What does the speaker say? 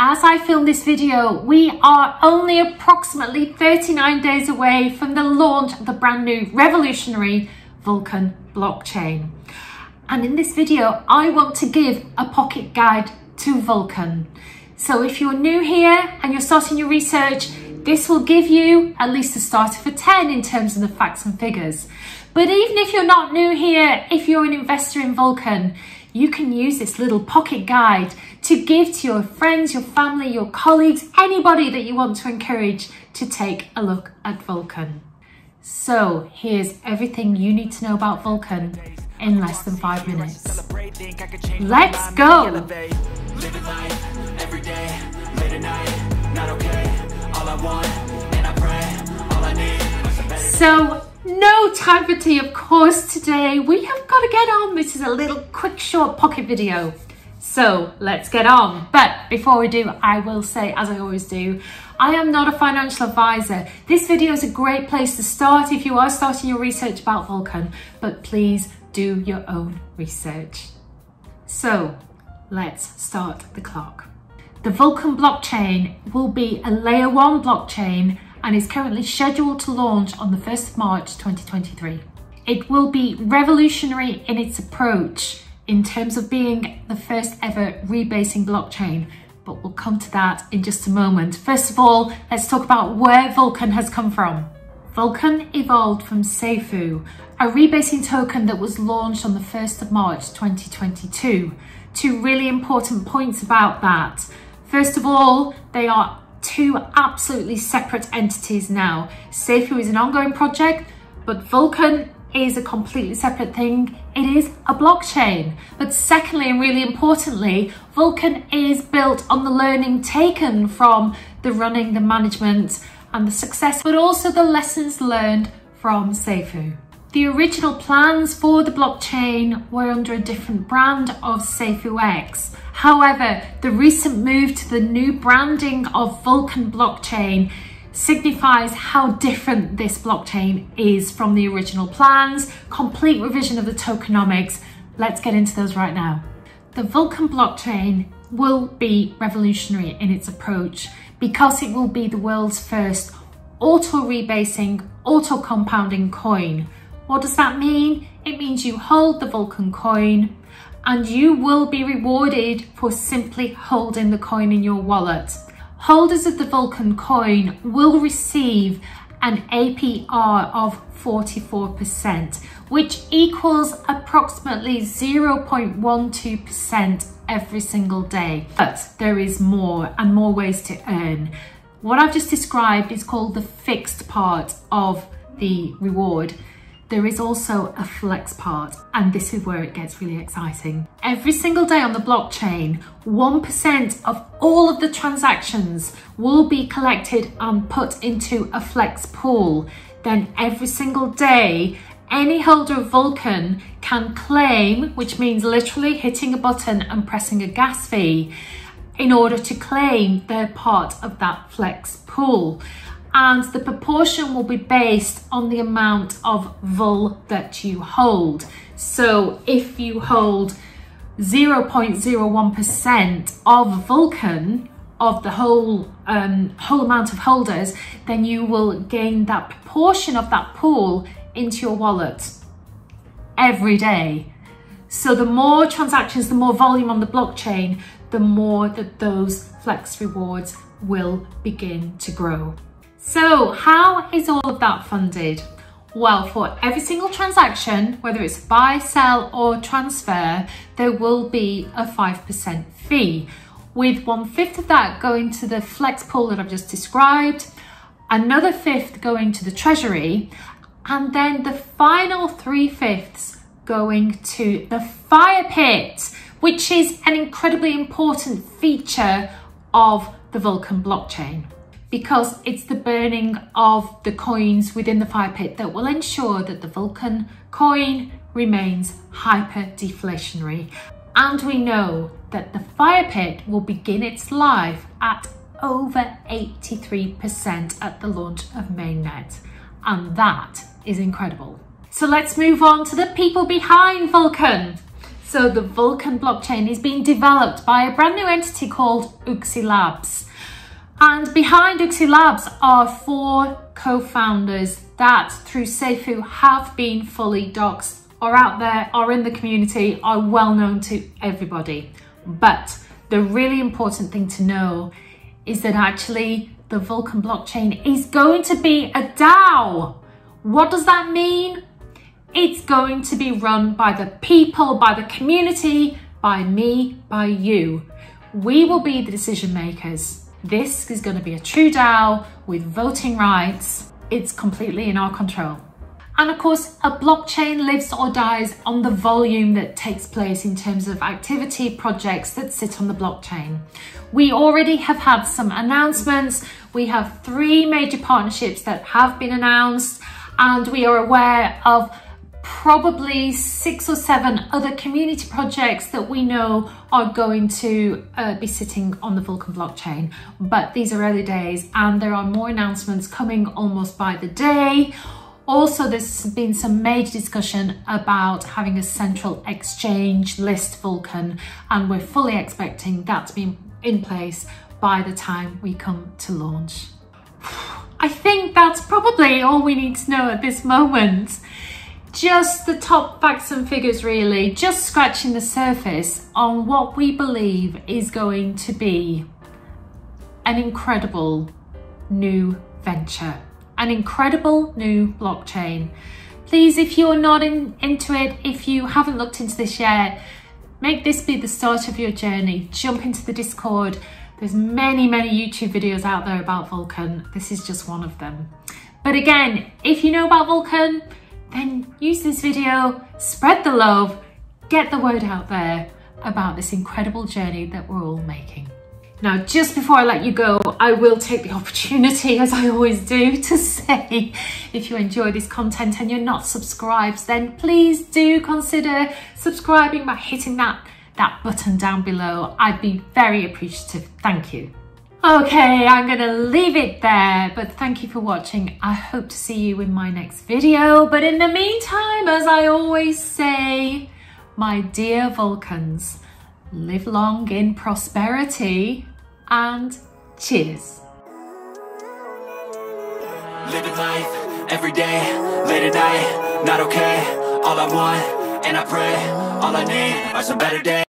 As I film this video, we are only approximately 39 days away from the launch of the brand new revolutionary Vulcan blockchain. And in this video, I want to give a pocket guide to Vulcan. So if you're new here and you're starting your research, this will give you at least a starter for 10 in terms of the facts and figures. But even if you're not new here, if you're an investor in Vulcan, you can use this little pocket guide to give to your friends, your family, your colleagues, anybody that you want to encourage to take a look at Vulcan. So here's everything you need to know about Vulcan in less than 5 minutes. Let's go! So no time for tea, of course. Today we have got to get on. This is a little quick short pocket video, so let's get on. But before we do, I will say, as I always do, I am not a financial advisor. This video is a great place to start if you are starting your research about Vulcan, but please do your own research. So let's start the clock. The Vulcan blockchain will be a layer 1 blockchain and is currently scheduled to launch on the 1st of March 2023. It will be revolutionary in its approach in terms of being the first ever rebasing blockchain, but we'll come to that in just a moment. First of all, let's talk about where Vulcan has come from. Vulcan evolved from safuux, a rebasing token that was launched on the 1st of March 2022. Two really important points about that. First of all, they are two absolutely separate entities now. safuux is an ongoing project, but Vulcan is a completely separate thing. It is a blockchain. But secondly, and really importantly, Vulcan is built on the learning taken from the running, the management and the success, but also the lessons learned from safuux. The original plans for the blockchain were under a different brand of safuux. However, the recent move to the new branding of Vulcan blockchain signifies how different this blockchain is from the original plans. Complete revision of the tokenomics. Let's get into those right now. The Vulcan blockchain will be revolutionary in its approach because it will be the world's first auto-rebasing, auto-compounding coin. What does that mean? It means you hold the Vulcan coin and you will be rewarded for simply holding the coin in your wallet. Holders of the Vulcan coin will receive an APR of 44%, which equals approximately 0.12% every single day. But there is more and more ways to earn. What I've just described is called the fixed part of the reward. There is also a flex part, and this is where it gets really exciting. Every single day on the blockchain, 1% of all of the transactions will be collected and put into a flex pool. Then every single day, any holder of Vulcan can claim, which means literally hitting a button and pressing a gas fee, in order to claim their part of that flex pool. And the proportion will be based on the amount of VUL that you hold. So if you hold 0.01% of Vulcan, of the whole amount of holders, then you will gain that proportion of that pool into your wallet every day. So the more transactions, the more volume on the blockchain, the more that those flex rewards will begin to grow. So how is all of that funded? Well, for every single transaction, whether it's buy, sell or transfer, there will be a 5% fee, with 1/5 of that going to the flex pool that I've just described, another 1/5 going to the treasury, and then the final 3/5 going to the fire pit, which is an incredibly important feature of the Vulcan blockchain, because it's the burning of the coins within the fire pit that will ensure that the Vulcan coin remains hyper deflationary. And we know that the fire pit will begin its life at over 83% at the launch of mainnet. And that is incredible. So let's move on to the people behind Vulcan. So the Vulcan blockchain is being developed by a brand new entity called IS Labs. And behind IS Labs are 4 co-founders that through safuux have been fully doxed, are out there, are in the community, are well known to everybody. But the really important thing to know is that actually the Vulcan blockchain is going to be a DAO. What does that mean? It's going to be run by the people, by the community, by me, by you. We will be the decision makers. This is going to be a true DAO with voting rights. It's completely in our control. And of course, a blockchain lives or dies on the volume that takes place in terms of activity projects that sit on the blockchain. We already have had some announcements. We have 3 major partnerships that have been announced, and we are aware of probably 6 or 7 other community projects that we know are going to be sitting on the Vulcan blockchain. But these are early days, and there are more announcements coming almost by the day. Also, there's been some major discussion about having a central exchange list Vulcan, and we're fully expecting that to be in place by the time we come to launch. I think that's probably all we need to know at this moment. Just the top facts and figures really, just scratching the surface on what we believe is going to be an incredible new venture. An incredible new blockchain. Please, if you're not into it, if you haven't looked into this yet, make this be the start of your journey. Jump into the Discord. There's many YouTube videos out there about Vulcan. This is just one of them. But again, if you know about Vulcan, then use this video, spread the love, get the word out there about this incredible journey that we're all making. Now, just before I let you go, I will take the opportunity, as I always do, to say, if you enjoy this content and you're not subscribed, then please do consider subscribing by hitting that button down below. I'd be very appreciative. Thank you. Okay, I'm gonna leave it there, but thank you for watching. I hope to see you in my next video. But in the meantime, as I always say, my dear Vulcans, live long in prosperity and cheers. Living life every day, late at night, not okay. All I want, and I pray, all I need are some better days.